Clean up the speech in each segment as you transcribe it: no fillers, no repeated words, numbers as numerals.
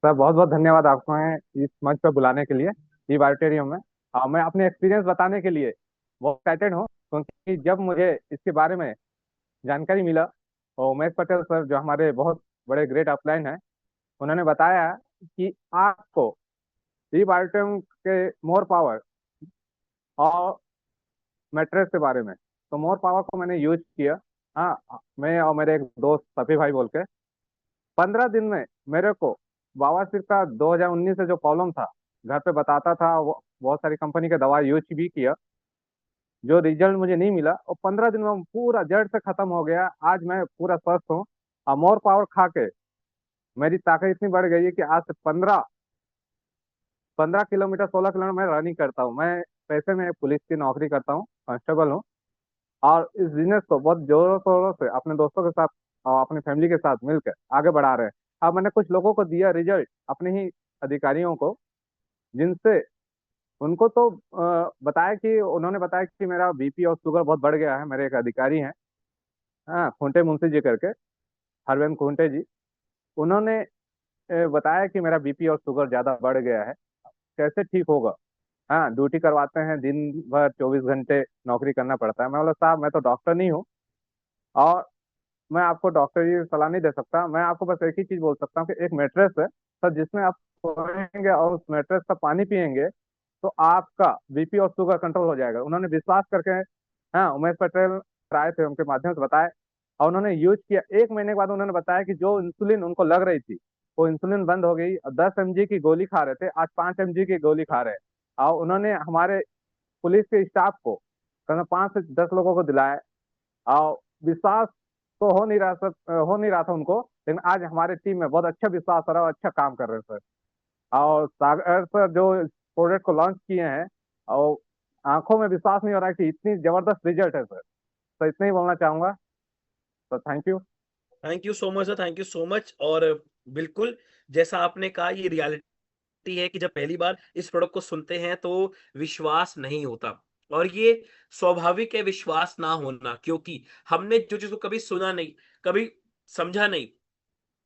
Sir बहुत बहुत धन्यवाद आपको है इस मंच पर बुलाने के लिए ई बायोटेरियम में। मैं अपने एक्सपीरियंस बताने के लिए बहुत एक्साइटेड हूँ, क्योंकि जब मुझे इसके बारे में जानकारी मिला और उमेश पटेल सर जो हमारे बहुत बड़े ग्रेट अपलाइन हैं, उन्होंने बताया कि आपको ई बायोटेरियम के मोर पावर और मैट्रेस के बारे में, तो मोर पावर को मैंने यूज किया। हाँ, मैं और मेरे एक दोस्त सफी भाई बोल के 15 दिन में मेरे को बवासीर का 2019 से जो प्रॉब्लम था, घर पे बताता था, वो बहुत सारी कंपनी के दवा यूज भी किया, जो रिजल्ट मुझे नहीं मिला, और 15 दिन में पूरा जड़ से खत्म हो गया। आज मैं पूरा स्वस्थ हूँ। और मोर पावर खा के मेरी ताकत इतनी बढ़ गई है कि आज से 15 किलोमीटर 16 किलोमीटर मैं रनिंग करता हूँ। मैं पैसे में पुलिस की नौकरी करता हूँ, कांस्टेबल हूँ। और इस बिजनेस को बहुत जोरों शोरों से अपने दोस्तों के साथ और अपनी फैमिली के साथ मिलकर आगे बढ़ा रहे हैं। अब मैंने कुछ लोगों को दिया रिजल्ट, अपने ही अधिकारियों को, जिनसे उनको तो बताया कि उन्होंने बताया कि मेरा बीपी और शुगर बहुत बढ़ गया है। मेरे एक अधिकारी हैं, हाँ, खूंटे मुंशी जी करके, हरवेंद्र खूंटे जी। उन्होंने बताया कि मेरा बीपी और शुगर ज्यादा बढ़ गया है, कैसे ठीक होगा। हाँ, ड्यूटी करवाते हैं, दिन भर 24 घंटे नौकरी करना पड़ता है। मैं बोला साहब, मैं तो डॉक्टर नहीं हूँ, और मैं आपको डॉक्टरी सलाह नहीं दे सकता। मैं आपको बस एक ही चीज बोल सकता हूँ कि एक मेट्रेस है सर, जिसमें आप सोएंगे और उस मेट्रेस का पानी पियेंगे तो आपका बीपी और शुगर कंट्रोल हो जाएगा। उन्होंने विश्वास करके, हाँ, उमेश पटेल आए थे, उनके माध्यम से बताए, और उन्होंने यूज किया। 1 महीने के बाद उन्होंने बताया कि जो इंसुलिन उनको लग रही थी, वो इंसुलिन बंद हो गई। 10 mg की गोली खा रहे थे, आज 5 mg की गोली खा रहे हैं। और उन्होंने हमारे पुलिस के स्टाफ को करीब 5 से 10 लोगों को दिलाया। और विश्वास तो हो नहीं रहा था उनको, लेकिन आज हमारे टीम में बहुत अच्छा विश्वास हो रहा है और अच्छा काम कर रहे हैं सर। और सागर सर जो प्रोडक्ट को लॉन्च किए हैं, और आंखों में विश्वास नहीं हो रहा है कि इतनी जबरदस्त रिजल्ट है सर। तो इतना ही बोलना चाहूंगा। तो thank you. Thank you so much sir, thank you so much. और बिल्कुल, जैसा आपने कहा, ये रियलिटी है कि जब पहली बार इस प्रोडक्ट को सुनते हैं तो विश्वास नहीं होता। और ये स्वाभाविक है विश्वास ना होना, क्योंकि हमने जो चीज़ को कभी सुना नहीं, कभी समझा नहीं,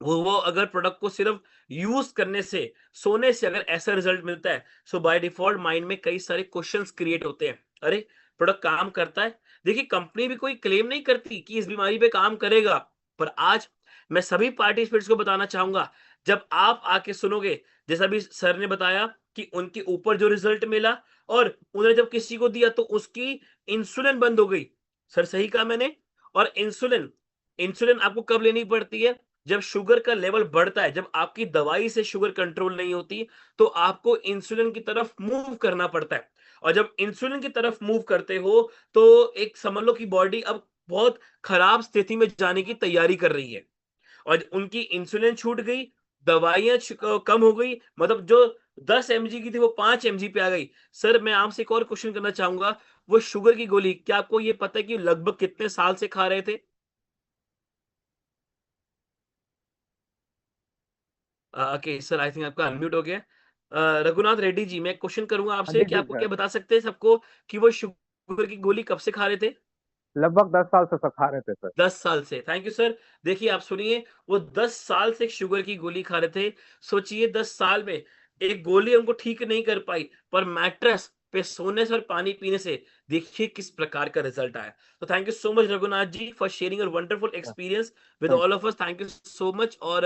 वो अगर प्रोडक्ट को सिर्फ यूज़ करने से, सोने से अगर ऐसा रिज़ल्ट मिलता है, सो बाय डिफ़ॉल्ट माइंड में कई सारे क्वेश्चन्स क्रिएट होते हैं। अरे! प्रोडक्ट काम करता है? देखिए, कंपनी भी कोई क्लेम नहीं करती कि इस बीमारी पे काम करेगा, पर आज मैं सभी पार्टिसिपेंट्स को बताना चाहूँगा, जब आप आके सुनोगे, जैसा अभी सर ने बताया कि उनके ऊपर जो रिज़ल्ट मिला और उन्होंने जब किसी को दिया तो उसकी इंसुलिन बंद हो गई। सर सही कहा मैंने? और इंसुलिन इंसुलिन आपको कब लेनी पड़ती है? जब शुगर का लेवल बढ़ता है, जब आपकी दवाई से शुगर कंट्रोल नहीं होती, तो आपको इंसुलिन की तरफ मूव करना पड़ता है। और जब इंसुलिन की तरफ मूव करते हो, तो एक समझ लो कि बॉडी अब बहुत खराब स्थिति में जाने की तैयारी कर रही है। और उनकी इंसुलिन छूट गई, दवाइयाँ कम हो गई, मतलब जो 10 एमजी की थी, वो 5 एमजी पे आ गई। सर, मैं आपसे एक और क्वेश्चन करना चाहूँगा, वो शुगर की गोली, क्या आपको ये पता है कि लगभग कितने साल से खा रहे थे? ओके सर, आई थिंक आपका अनम्यूट हो गया है। रघुनाथ रेड्डी जी, मैं क्वेश्चन करूँगा हाँ आपसे जी कि जी आपको सर, क्या बता सकते हैं सबको कि वो शुगर की गोली कब से खा रहे थे? लगभग 10 साल से सब खा रहे थे सर। 10 साल से। Thank you sir. देखिए, आप सुनिए, वो 10 साल से शुगर की गोली खा रहे थे। सोचिए 10 साल में एक गोली उनको ठीक नहीं कर पाई, पर मैट्रेस पे सोने से और पानी पीने से देखिए किस प्रकार का रिजल्ट आया। तो thank you so much Raghunath ji for sharing your wonderful experience with thank all of us. Thank you so much. और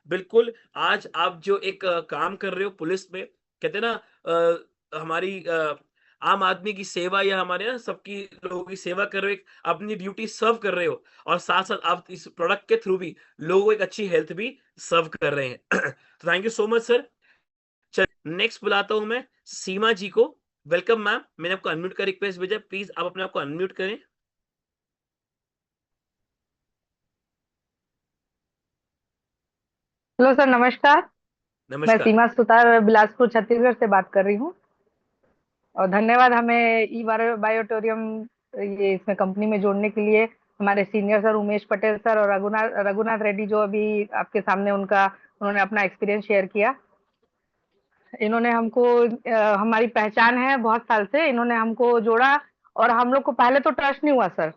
बिल्कुल, आज आप जो एक काम कर रहे हो पुलिस में, कहते हैं ना, हमारी आम आदमी की सेवा, या हमारे ना सबकी लोगों की सेवा कर रहे हो, एक अपनी ड्यूटी सर्व कर रहे हो, और साथ-साथ आप इस प्रोडक्ट के थ्रू भी लोगों को एक अच्छी हेल्थ भी सर्व कर रहे हैं। तो thank you so much sir. चलिए नेक्स्ट बुलाता हूँ मैं सीमा जी को। वेलकम मैम, मैंने आपको अनम्यूट का रिक्वेस्ट भेजा, प्लीज़ आप अपने आप को अनम्यूट करें। हेलो सर, नमस्कार। मैं नमस्कार। सीमा सुतार बिलासपुर छत्तीसगढ़ से बात कर रही हूँ। और धन्यवाद हमें ई बायोटोरियम ये इसमें कंपनी में जोड़ने के लिए। हमारे senior sir Umesh Patel sir और रघुनाथ रघुनाथ रेड्डी जो अभी आपके सामने उन्होंने अपना एक्सपीरियंस शेयर किया। इन्होंने हमको हमारी पहचान है बहुत साल से, इन्होंने हमको जोड़ा। और हम लोग को पहले तो ट्रस्ट नहीं हुआ सर।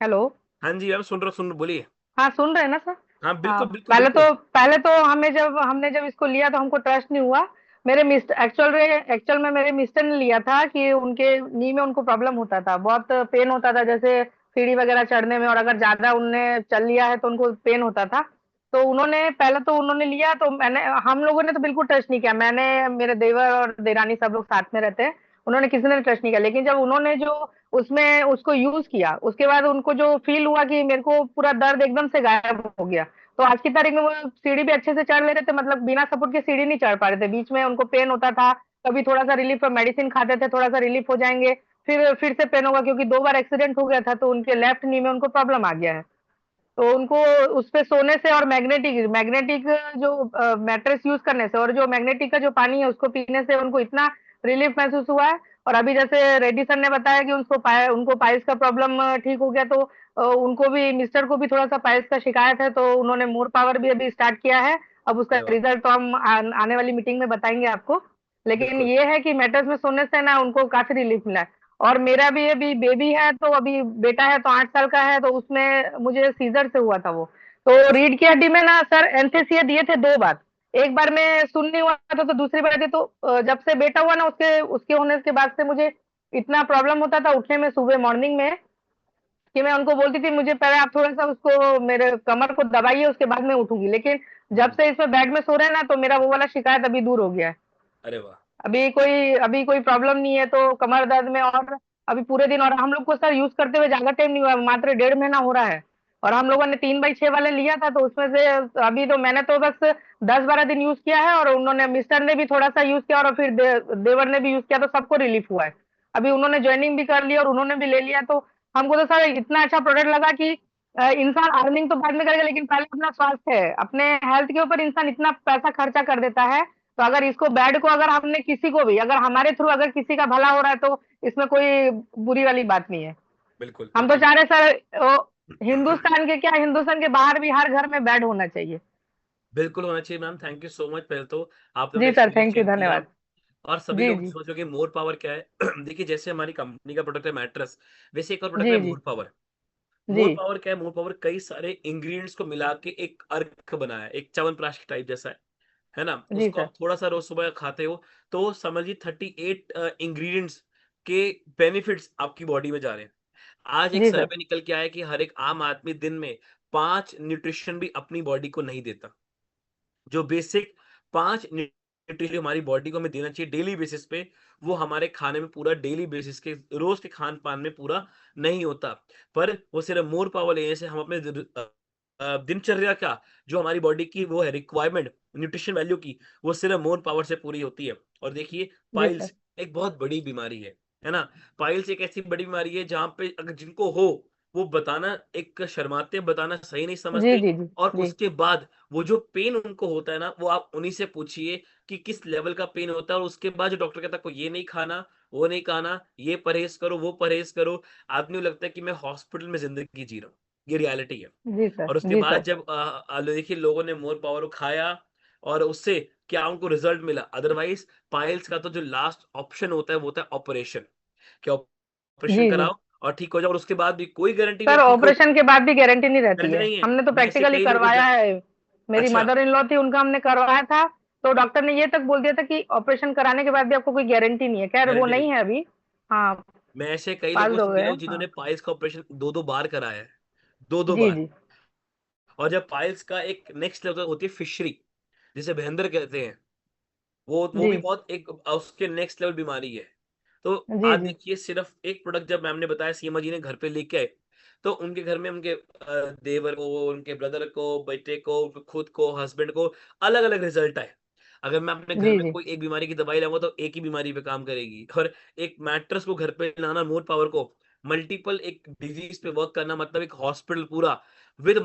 हेलो। हाँ जी मैम, सुन रहा हूँ, बोलिए। हाँ, सुन रहे हैं ना सर? हाँ, हाँ, बिल्कुल, बिल्कुल, बिल्कुल। पहले तो हमने जब इसको लिया तो हमको ट्रस्ट नहीं हुआ। मेरे मिस्टर एक्चुअल में मेरे मिस्टर ने लिया था कि उनके नी में उनको प्रॉब्लम होता था, बहुत पेन होता था, जैसे सीढ़ी वगैरह चढ़ने में, और अगर ज्यादा उनने चल लिया है तो उनको पेन होता था। तो पहले तो उन्होंने लिया, तो हम लोगों ने तो बिल्कुल ट्रस्ट नहीं किया। मेरे देवर और देरानी सब लोग साथ में रहते हैं, उन्होंने किसी ने ट्रस्ट नहीं किया। लेकिन जब उन्होंने जो उसमें उसको यूज किया, उसके बाद उनको जो फील हुआ कि मेरे को पूरा दर्द एकदम से गायब हो गया। तो आज की तारीख में वो सीढ़ी भी अच्छे से चढ़ ले रहे थे, मतलब बिना सपोर्ट के सीढ़ी नहीं चढ़ पा रहे थे। बीच में उनको पेन होता था, कभी थोड़ा सा रिलीफ, मेडिसिन खाते थे, थोड़ा सा रिलीफ हो जाएंगे, फिर से पेन होगा, क्योंकि 2 बार एक्सीडेंट हो गया था, तो उनके लेफ्ट नी में उनको प्रॉब्लम आ गया है। तो उनको उस पे सोने से और मैग्नेटिक जो मैट्रेस यूज करने से और जो मैग्नेटिक का जो पानी है उसको पीने से उनको इतना रिलीफ महसूस हुआ है। और अभी जैसे रेड्डी सर ने बताया कि उनको पाइल्स का प्रॉब्लम ठीक हो गया, तो उनको भी, मिस्टर को भी थोड़ा सा पाइल्स का शिकायत है, तो उन्होंने मोर पावर भी अभी स्टार्ट किया है। अब उसका अरे वाह! रिजल्ट तो हम आने वाली मीटिंग में बताएंगे आपको। लेकिन बिल्कुल। ये है कि मैट्रेस में सोने से ना उनको काफी रिलीफ मिला है। और मेरा भी अभी बेबी है, तो अभी बेटा है तो 8 साल का है, तो उसमें मुझे सीजर से हुआ था वो। तो रीढ़ की हड्डी में ना सर एनेस्थीसिया दिए थे 2 बार। एक बार में सुन नहीं हुआ था, तो दूसरी बार दी। तो जब से बेटा हुआ ना, उसके उसके होने के बाद से मुझे इतना प्रॉब्लम होता था उठने में सुबह मॉर्निंग में, कि मैं उनको बोलती थी मुझे पहले आप थोड़ा सा उसको मेरे कमर को दबाइए, उसके बाद मैं उठूंगी। लेकिन जब हुँ। से इसमें बेड में सो रहे हैं ना, तो मेरा वो वाला शिकायत अभी दूर हो गया है। अरे वाह! अभी कोई प्रॉब्लम नहीं है, तो कमर दर्द में, और अभी पूरे दिन, और हम लोग को सर यूज करते हुए ज्यादा टाइम नहीं हुआ, मात्र 1.5 महीना हो रहा है। और हम लोगों ने 3x6 वाले लिया था, तो उसमें से अभी तो मैंने तो बस 10-12 दिन यूज किया है, और उन्होंने, मिस्टर ने भी थोड़ा सा यूज किया, और फिर देवर ने भी यूज किया, तो सबको रिलीफ हुआ है। अभी उन्होंने ज्वाइनिंग भी कर लिया और उन्होंने भी ले लिया, तो हमको तो सर इतना अच्छा प्रोडक्ट लगा कि इंसान अर्निंग तो बाद में करेगा, लेकिन पहले अपना स्वास्थ्य है, अपने हेल्थ के ऊपर इंसान इतना पैसा खर्चा कर देता है। तो अगर इसको बेड को, अगर हमने किसी को भी, अगर हमारे थ्रू अगर किसी का भला हो रहा है, तो इसमें कोई बुरी वाली बात नहीं है। बिल्कुल, हम तो बिल्कुल। चाह रहे सर, हिंदुस्तान के बाहर भी हर घर में बेड होना चाहिए। बिल्कुल होना चाहिए ma'am, thank you so much. पहले तो आपने अपना जी sir, experience thank you, share किया, धन्यवाद। और सभी जी लोग जी। सोचो कि मोर पावर क्या है। देखिए, जैसे हमारी कंपनी का प्रोडक्ट है मैट्रेस, वैसे एक और प्रोडक्ट है जी जी। More power. जी मोर पावर क्या है? मोर पावर कई सारे इंग्रेडिएंट्स को मिला के एक अर्क बनाया है, एक च्यवनप्राश टाइप जैसा है ना? जी उसको सर। आप थोड़ा-सा रोज़ सुबह खाते हो, तो समझिए 38 इंग्रीडिएंट्स के बेनिफिट्स आपकी बॉडी में जा रहे हैं। आज एक जी सर। सर्वे निकल के आया है कि हर एक आम आदमी दिन में 5 न्यूट्रिशन भी अपनी बॉडी को नहीं देता। जो बेसिक 5 न्यूट्रिशन हमारी बॉडी को हमें देना चाहिए डेली बेसिस पे, वो हमारे खाने में पूरा डेली बेसिस के रोज़ के खान-पान में पूरा नहीं होता। पर वो सिर्फ़ मोर पावर लेने से हम अपने दिनचर्या का, जो हमारी बॉडी की वो है रिक्वायरमेंट न्यूट्रिशन वैल्यू की, वो सिर्फ़ मोर पावर से पूरी होती है। और देखिए, जी सर। पाइल्स एक बहुत बड़ी बीमारी है ना? पाइल्स एक ऐसी बड़ी बीमारी है जहाँ पे अगर जिनको हो, वो बताना एक शर्माते हैं, बताना सही नहीं जी समझते, जी। जी और जी। उसके बाद वो जो पेन उनको होता है ना, वो आप उन्हीं से पूछिए कि किस लेवल का पेन होता है, और उसके बाद जो डॉक्टर कहता है आपको ये नहीं खाना, वो नहीं खाना, ये परहेज़ करो, वो परहेज़ करो, आदमी को लगता है कि मैं हॉस्पिटल में ज़िंदगी जी रहा हूँ। ये रियलिटी है। जी सर। और उसके जी बाद सर। जब देखिए, लोगों ने मोर पावर को खाया, और उससे क्या उनको रिज़ल्ट मिला। अदरवाइज़ पाइल्स का तो जो लास्ट ऑप्शन होता है, वो होता है ऑपरेशन। कि ऑपरेशन जी जी। कराओ और ठीक हो जाओ, और उसके बाद भी कोई गारंटी नहीं सर, आप ठीक हो। ऑपरेशन के बाद भी गारंटी नहीं रहती गारंटी है, नहीं है। हमने तो मैं ऐसे प्रैक्टिकली कई लोगों को करवाया जा है। मेरी अच्छा। मदर इन लॉ थी, उनका हमने करवाया था। तो डॉक्टर ने ये तक बोल दिया था कि ऑपरेशन कराने के बाद भी आपको कोई गारंटी नहीं है। खैर वो गारंटी नहीं। नहीं है अभी। हाँ। मैं ऐसे कई लोगों पास से हो गए मिला हैं, हूँ हाँ। जिन्होंने पाइल्स का ऑपरेशन 2-2 बार कराया है। 2-2 जी बार। जी। और जब पाइल्स का एक नेक्स्ट लेवल होती है फिशरी, जिसे भेंदर कहते हैं, वो जी भी बहुत एक उसके नेक्स्ट लेवल बीमारी है। तो जी। आज जी देखिए, सिर्फ एक प्रोडक्ट जब मैम ने बताया, सीमा जी ने घर पे लेके आए, तो उनके घर में उनके देवर को, उनके ब्रदर को, बेटे को, उनको खुद को, हस्बैंड को अलग-अलग रिजल्ट आए। अगर मैं अपने घर जी। में जी कोई एक बीमारी की दवाई लाऊँगा, तो एक ही बीमारी पे काम करेगी, और एक मैट्रेस को घर पे लाना, मोर पावर को मल्टीपल एक डिजीज़ पे वर्क करना, मतलब एक हॉस्पिटल पूरा विद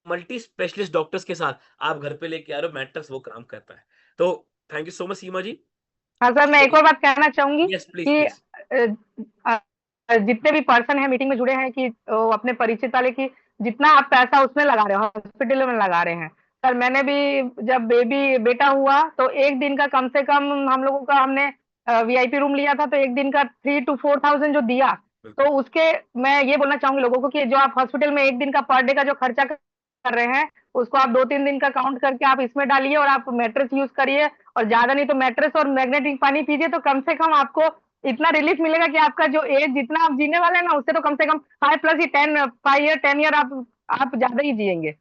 मल्टी स्पेशलिस्ट डॉक्टर्स के साथ आप घर पे लेके आ रहे हो मैट्रेस, वो काम करता है। तो थैंक यू सो मच सीमा जी। हाँ सर, मैं एक तो और बात कहना चाहूंगी यस, प्लीज़, कि प्लीज़। जितने भी पर्सन है मीटिंग में जुड़े हैं, कि अपने परिचित वाले की, जितना आप पैसा उसमें लगा रहे हो, हॉस्पिटल में लगा रहे हैं। सर मैंने भी, जब बेटा हुआ, तो एक दिन का कम से कम हम लोगों का, हमने वीआईपी रूम लिया था, तो एक दिन का 3 to 4 thousand जो दिया। तो बिल्कुल। उसके, मैं ये बोलना चाहूंगी लोगों को कि जो आप हॉस्पिटल में एक दिन का पर डे का जो खर्चा कर रहे हैं, उसको आप 2-3 दिन का काउंट करके आप इसमें डालिए और आप मैट्रेस यूज़ करिए, और ज़्यादा नहीं तो मैट्रेस और मैग्नेटिक पानी पीजिए, तो कम से कम आपको इतना रिलीफ मिलेगा कि आपका जो एज जितना आप जीने वाले हैं ना, उससे तो कम से कम 5 प्लस ही 5 ईयर 10 ईयर आप ज़्यादा ही जिएंगे।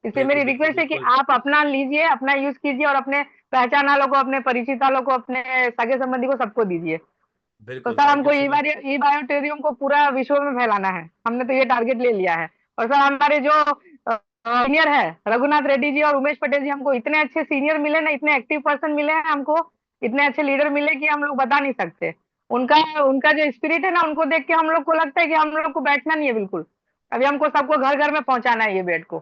इसलिए बिल्कुल मेरी बिल्कुल रिक्वेस्ट है कि बिल्कुल आप अपना लीजिए, अपना यूज़ कीजिए और अपने पहचान वालों को, अपने परिचित वालों को, अपने सगे संबंधी को, सबको दीजिए। तो बिल्कुल। सर थैंक हमको यू सो मच। ई बायोटेरियम को पूरा विश्व में फैलाना है, हमने तो ये टारगेट ले लिया है। और सर हमारे जो सीनियर है रघुनाथ रेड्डी जी और उमेश पटेल जी, हमको इतने अच्छे सीनियर मिले ना, इतने एक्टिव पर्सन मिले हैं हमको, इतने अच्छे लीडर मिले कि हम लोग बता नहीं सकते। उनका उनका जो स्पिरिट है ना, उनको देख के हम लोग को लगता है कि हम लोग को बैठना नहीं है बिल्कुल, अभी हमको सबको घर घर में पहुंचाना है ये बेड को।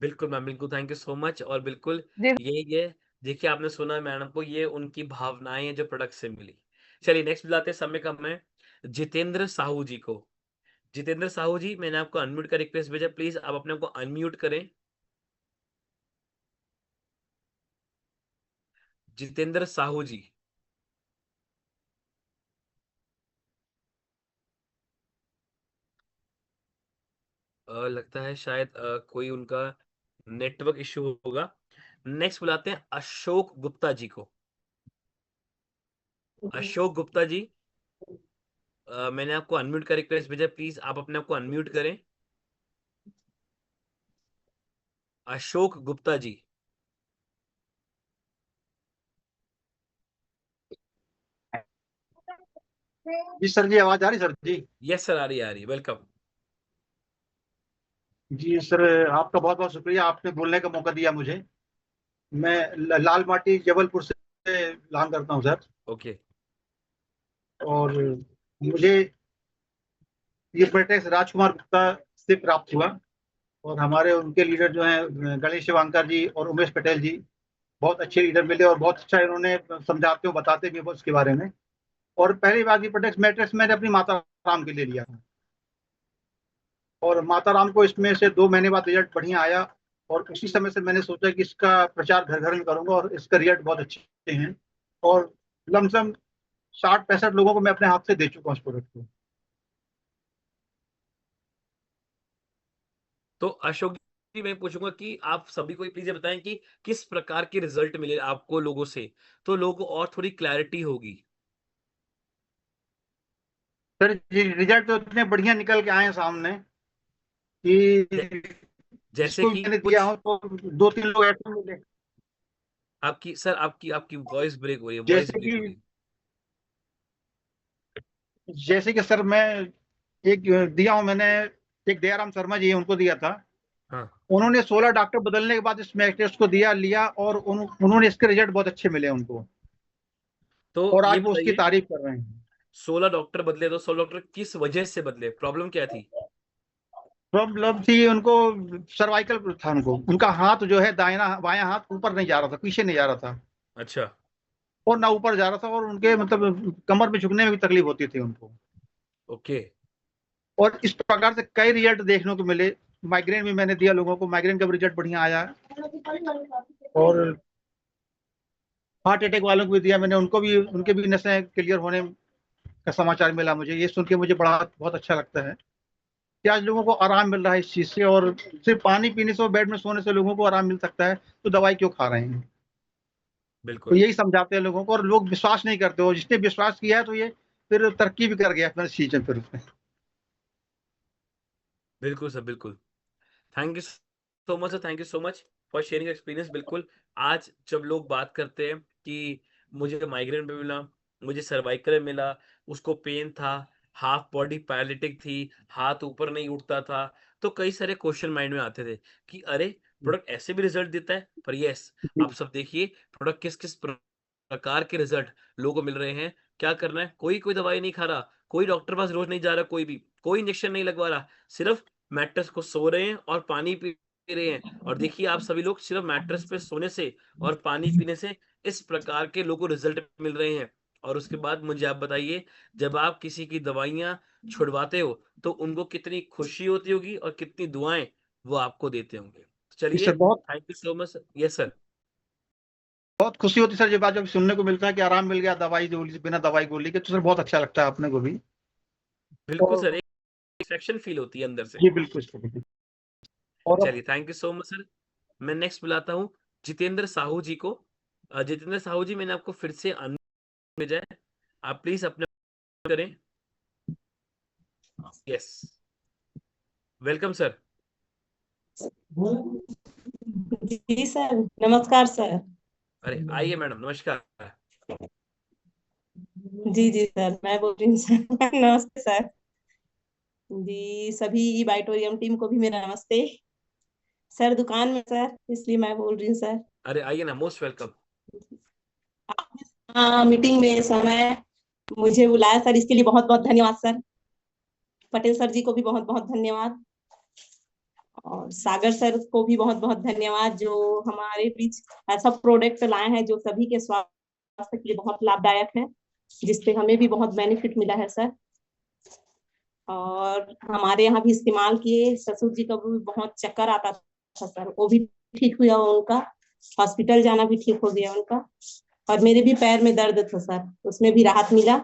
बिल्कुल मैम, बिल्कुल थैंक यू सो मच। और बिल्कुल जी ये देखिए आपने सुना मैडम को, ये उनकी भावनाएँ हैं जो प्रोडक्ट से मिली। चलिए नेक्स्ट बुलाते हैं समय कम है, जितेंद्र साहू जी को। जितेंद्र साहू जी, मैंने आपको अनम्यूट का रिक्वेस्ट भेजा, प्लीज़ आप अपने आप को अनम्यूट करें। जितेंद्र साहू जी। लगता है शायद कोई उनका नेटवर्क इश्यू होगा। नेक्स्ट बुलाते हैं अशोक गुप्ता जी को। अशोक गुप्ता जी, मैंने आपको अनम्यूट का रिक्वेस्ट भेजा, प्लीज़ आप अपने आप को अनम्यूट करें। अशोक गुप्ता जी। जी सर जी, आवाज आ रही सर जी? यस सर, आ रही है, वेलकम। जी सर, आपका बहुत बहुत शुक्रिया, आपने बोलने का मौका दिया मुझे। मैं लाल माटी जबलपुर से बिलोंग करता हूँ सर। ओके। और मुझे ये प्रेटेक्स राजकुमार गुप्ता से प्राप्त हुआ। और हमारे उनके लीडर जो हैं गणेश शिवांकर जी और उमेश पटेल जी, बहुत अच्छे लीडर मिले और बहुत अच्छा इन्होंने समझाते हो बताते भी उसके बारे में। और पहली बात, ये प्रोटेक्स मैट्रेस मैंने अपनी माता राम के लिए लिया था, और माता राम को इसमें से 2 महीने बाद रिजल्ट बढ़िया आया। और उसी समय से मैंने सोचा कि इसका प्रचार घर घर में करूंगा, और इसका रिजल्ट बहुत अच्छे हैं। और लमसम 60-65 लोगों को मैं अपने हाथ से दे चुका हूँ इस प्रोडक्ट को। तो अशोक जी, मैं पूछूंगा कि आप सभी को प्लीज बताएं कि किस प्रकार के रिजल्ट मिले आपको लोगों से, तो लोगों को और थोड़ी क्लैरिटी होगी। सर रिजल्ट तो इतने बढ़िया निकल के आए हैं सामने कि जै, जैसे जिसको भी कि मैंने दिया कुछ हो तो 2-3 लोग ऐसे मिले। आपकी सर, आपकी आपकी वॉइस ब्रेक हो रही है, वॉइस जैसे ब्रेक हो रही कि है। जैसे कि सर मैं एक दिया हूं मैंने, एक दयाराम शर्मा जी उनको दिया था। हाँ। उन्होंने 16 डॉक्टर बदलने के बाद इस मैट्रेस को दिया लिया, और उन्होंने इसके रिजल्ट बहुत अच्छे मिले उनको। तो और ये आज वो उसकी बताइए, तारीफ कर रहे हैं। 16 डॉक्टर बदले, तो 16 डॉक्टर किस वजह से बदले, प्रॉब्लम क्या थी? प्रॉब्लम थी उनको, सर्वाइकल था उनको, उनका हाथ जो है दाहिना बायां हाथ ऊपर नहीं जा रहा था, पीछे नहीं जा रहा था, अच्छा। और ना ऊपर जा रहा था, और उनके मतलब कमर में झुकने में भी तकलीफ होती थी उनको। ओके। और इस प्रकार से कई रिजल्ट देखने को मिले। माइग्रेन भी मैंने दिया लोगों को, माइग्रेन का भी रिजल्ट बढ़िया आया है। और हार्ट अटैक वालों को भी दिया मैंने, उनको भी, उनके भी नसें क्लियर होने का समाचार मिला मुझे। ये सुन के मुझे बड़ा बहुत अच्छा लगता है कि आज लोगों को आराम मिल रहा है इस चीज से, और सिर्फ पानी पीने से और बेड में सोने से लोगों को आराम मिल सकता है, तो दवाई क्यों खा रहे हैं। तो बिल्कुल यही समझाते हैं लोगों को, और लोग विश्वास नहीं करते हो, जिसने विश्वास किया है तो ये फिर तरक्की भी कर गया अपने चीज में फिर उसमें। बिल्कुल सर, बिल्कुल। Thank you so much sir, thank you so much for sharing experience. बिल्कुल, आज जब लोग बात करते हैं कि मुझे माइग्रेन पे मिला, मुझे सर्वाइकल मिला, उसको पेन था, हाफ बॉडी पैरालिटिक थी, हाथ ऊपर नहीं उठता था, तो कई सारे क्वेश्चन माइंड में आते थे कि अरे प्रोडक्ट ऐसे भी रिजल्ट देता है। पर यस, आप सब देखिए प्रोडक्ट किस किस प्रकार के रिजल्ट लोगों को मिल रहे हैं। क्या करना है, कोई कोई दवाई नहीं खा रहा, कोई डॉक्टर पास रोज नहीं जा रहा, कोई भी कोई इंजेक्शन नहीं लगवा रहा, सिर्फ मैट्रेस को सो रहे हैं और पानी पी रहे हैं। और देखिए आप सभी लोग सिर्फ मैट्रेस पे सोने से और पानी पीने से इस प्रकार के लोगों को रिजल्ट मिल रहे हैं। और उसके बाद मुझे आप बताइए, जब आप किसी की दवाइयाँ छुड़वाते हो तो उनको कितनी खुशी होती होगी और कितनी दुआएं वो आपको देते होंगे। तो चलिए, सर बहुत thank you so much. Yes sir. बहुत खुशी होती है सर, ये बात जब सुनने को मिलता है कि आराम मिल गया दवाई गोली बिना दवाई गोली के, तो सर बहुत अच्छा लगता है अपने को भी। बिल्कुल और सर, एक सेटिस्फैक्शन फील होती है अंदर से। जी बिल्कुल सर। और चलिए, thank you so much sir. मैं नेक्स्ट बुलाता हूँ जितेंद्र साहू जी को। जितेंद्र साहू जी, मैंने आपको फिर से अनम्यूट भेजा है, आप प्लीज अपने करें। Yes, welcome sir. जी सर, नमस्कार सर। अरे आइए मैडम, नमस्कार। जी जी सर, मैं बोल रही हूँ सर। नमस्ते सर जी, सभी बाइटोरियम टीम को भी मेरा नमस्ते। सर दुकान में सर, इसलिए मैं बोल रही हूँ सर। अरे आइए ना, मोस्ट वेलकम। हाँ, मीटिंग में समय मुझे बुलाया सर, इसके लिए बहुत बहुत धन्यवाद सर। पटेल सर जी को भी बहुत बहुत धन्यवाद, और सागर सर को भी बहुत बहुत धन्यवाद, जो हमारे बीच ऐसा प्रोडक्ट लाए हैं जो सभी के स्वास्थ्य के लिए बहुत लाभदायक है, जिससे हमें भी बहुत बेनिफिट मिला है सर। और हमारे यहाँ भी इस्तेमाल किए, ससुर जी का भी बहुत चक्कर आता था सर, वो भी ठीक हुआ उनका, हॉस्पिटल जाना भी ठीक हो गया उनका। और मेरे भी पैर में दर्द था सर, उसमें भी राहत मिला।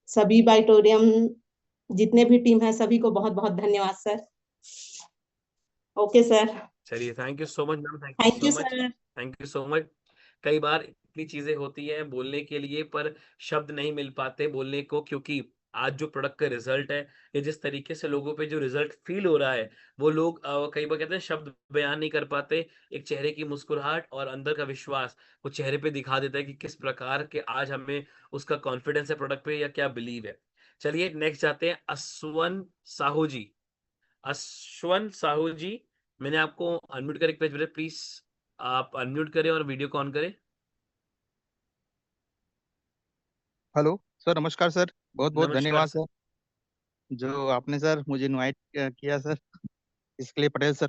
सभी बाइटोरियम जितने भी टीम है सभी को बहुत बहुत धन्यवाद सर। ओके सर, चलिए, thank you so much ma'am, thank you thank so you much, sir. Thank you so much. कई बार इतनी चीजें होती हैं बोलने के लिए, पर शब्द नहीं मिल पाते बोलने को, क्योंकि आज जो प्रोडक्ट का रिजल्ट है, या जिस तरीके से लोगों पे जो रिजल्ट फील हो रहा है, वो लोग कई बार कहते हैं शब्द बयान नहीं कर पाते। एक चेहरे की मुस्कुराहट और अंदर का विश्वास वो चेहरे पे दिखा देता है कि किस प्रकार के आज हमें उसका कॉन्फिडेंस है प्रोडक्ट पे, या क्या बिलीव है। चलिए नेक्स्ट जाते हैं अश्वन साहू जी। अश्वन साहू जी, मैंने आपको अनम्यूट कर रिक्वेस्ट भेजा, प्लीज आप अनम्यूट करें और वीडियो को ऑन करें। हेलो सर, नमस्कार सर। बहुत बहुत नमस्कार धन्यवाद सर। सर, जो आपने सर मुझे इनवाइट किया सर, इसके लिए पटेल सर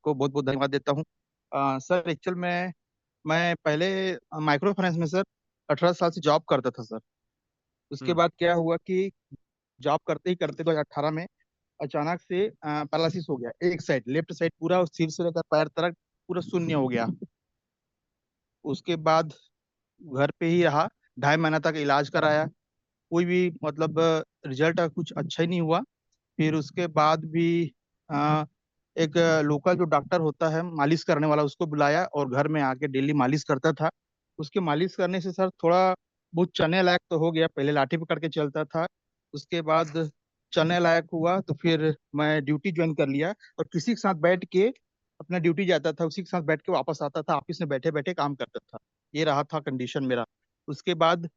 को बहुत बहुत धन्यवाद देता हूँ। सर एक्चुअल में मैं पहले माइक्रो फाइनेंस में सर 18 साल से जॉब करता था सर। उसके हम्म। बाद क्या हुआ कि जॉब करते ही करते 2018 में अचानक से पैरालिसिस हो गया, एक साइड लेफ्ट साइड पूरा सिर से लेकर पैर तक पूरा शून्य हो गया। उसके बाद घर पे ही रहा, 2.5 महीना तक इलाज कराया, कोई भी मतलब रिजल्ट कुछ अच्छा ही नहीं हुआ। फिर उसके बाद भी आ, एक लोकल जो डॉक्टर होता है मालिश करने वाला, उसको बुलाया और घर में आके डेली मालिश करता था। उसके मालिश करने से सर थोड़ा बहुत चलने लायक तो हो गया, पहले लाठी पकड़ के चलता था, उसके बाद चलने लायक हुआ तो फिर मैं ड्यूटी ज्वाइन कर लिया, और किसी के साथ बैठ के अपना ड्यूटी जाता था, उसी के साथ बैठ के वापस आता था, ऑफिस में बैठे बैठे काम करता था। ये रहा था कंडीशन मेरा। उसके बाद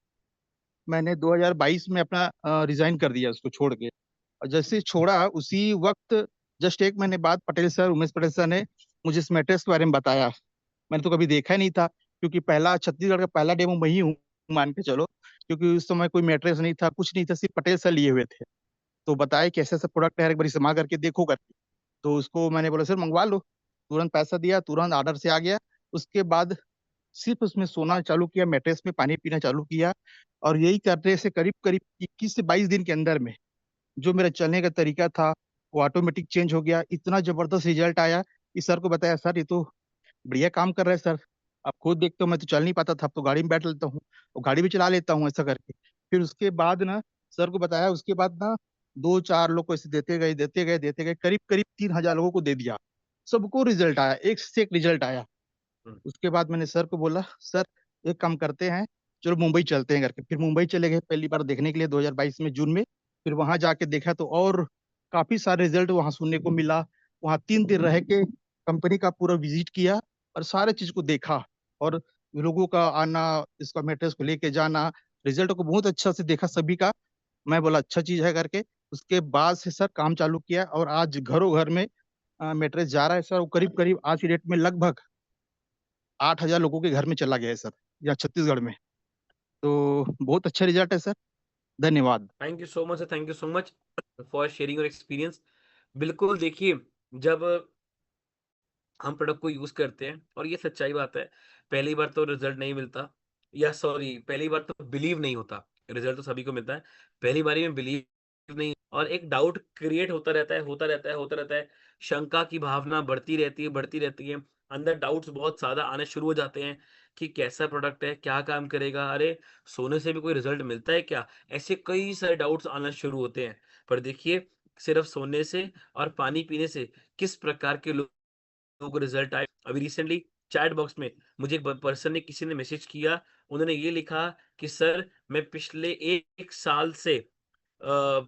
मैंने 2022 में अपना रिजाइन कर दिया, उसको छोड़ के। और जैसे ही छोड़ा उसी वक्त जस्ट 1 महीने बाद पटेल सर, उमेश पटेल सर ने मुझे इस मैट्रेस के बारे में बताया। मैंने तो कभी देखा ही नहीं था, क्योंकि पहला छत्तीसगढ़ का पहला डेमो मैं ही हूँ, मान के चलो, क्योंकि उस समय कोई मैट्रेस नहीं था, कुछ नहीं था, सिर्फ पटेल सर लिए हुए थे। तो बताया कि ऐसा ऐसा प्रोडक्ट है, एक बार इस्तेमाल करके देखो करके। तो उसको मैंने बोला सर मंगवा लो, तुरंत पैसा दिया, तुरंत ऑर्डर से आ गया। उसके बाद सिर्फ उसमें सोना चालू किया, मैट्रेस में पानी पीना चालू किया, और यही करने से करीब करीब 21 से 22 दिन के अंदर में जो मेरा चलने का तरीका था वो ऑटोमेटिक चेंज हो गया। इतना जबरदस्त रिजल्ट आया कि सर को बताया, सर ये तो बढ़िया काम कर रहा है सर, आप खुद देखते हो, मैं तो चल नहीं पाता था, अब तो गाड़ी में बैठ लेता हूँ और गाड़ी भी चला लेता हूँ ऐसा करके। फिर उसके बाद ना सर को बताया, उसके बाद ना 2-4 लोग को ऐसे देते गए देते गए देते गए, करीब करीब 3,000 लोगों को दे दिया। सबको रिजल्ट आया, एक से एक रिजल्ट आया। हम्म। उसके बाद मैंने सर को बोला, सर एक काम करते हैं, चलो मुंबई चलते हैं करके। फिर मुंबई चले गए पहली बार देखने के लिए 2022 में जून में। फिर वहां जाके देखा तो और काफी सारे रिजल्ट वहां सुनने को मिला। वहां 3 दिन रह के कंपनी का पूरा विजिट किया और सारे चीज को देखा, और लोगों का आना, इसका मैट्रेस को लेके जाना, रिजल्ट को बहुत अच्छा से देखा सभी का। मैं बोला अच्छा चीज है करके। उसके बाद से सर काम चालू किया, और आज घरों घर में मैट्रेस जा रहा है सर। वो करीब करीब आज की डेट में लगभग 8,000 लोगों के घर में चला गया है सर, यहाँ छत्तीसगढ़ में। तो बहुत अच्छा रिजल्ट है सर, धन्यवाद। Thank you so much sir, thank you so much for sharing your experience. बिल्कुल, देखिए, जब हम प्रोडक्ट को यूज करते हैं, और ये सच्चाई बात है, पहली बार तो रिजल्ट नहीं मिलता, या सॉरी, पहली बार तो बिलीव नहीं होता। रिजल्ट तो सभी को मिलता है, पहली बारी में बिलीव नहीं, और एक डाउट क्रिएट होता रहता है, होता रहता है, होता रहता है। शंका की भावना बढ़ती रहती है, बढ़ती रहती है। अंदर डाउट्स बहुत ज्यादा आने शुरू हो जाते हैं कि कैसा प्रोडक्ट है, क्या काम करेगा, अरे सोने से भी कोई रिजल्ट मिलता है क्या, ऐसे कई सारे डाउट्स आना शुरू होते हैं। पर देखिए, सिर्फ सोने से और पानी पीने से किस प्रकार के लोगों को रिजल्ट आए। अभी रिसेंटली चैट बॉक्स में मुझे एक पर्सन ने किसी ने मैसेज किया, उन्होंने ये लिखा कि सर मैं पिछले 1 साल से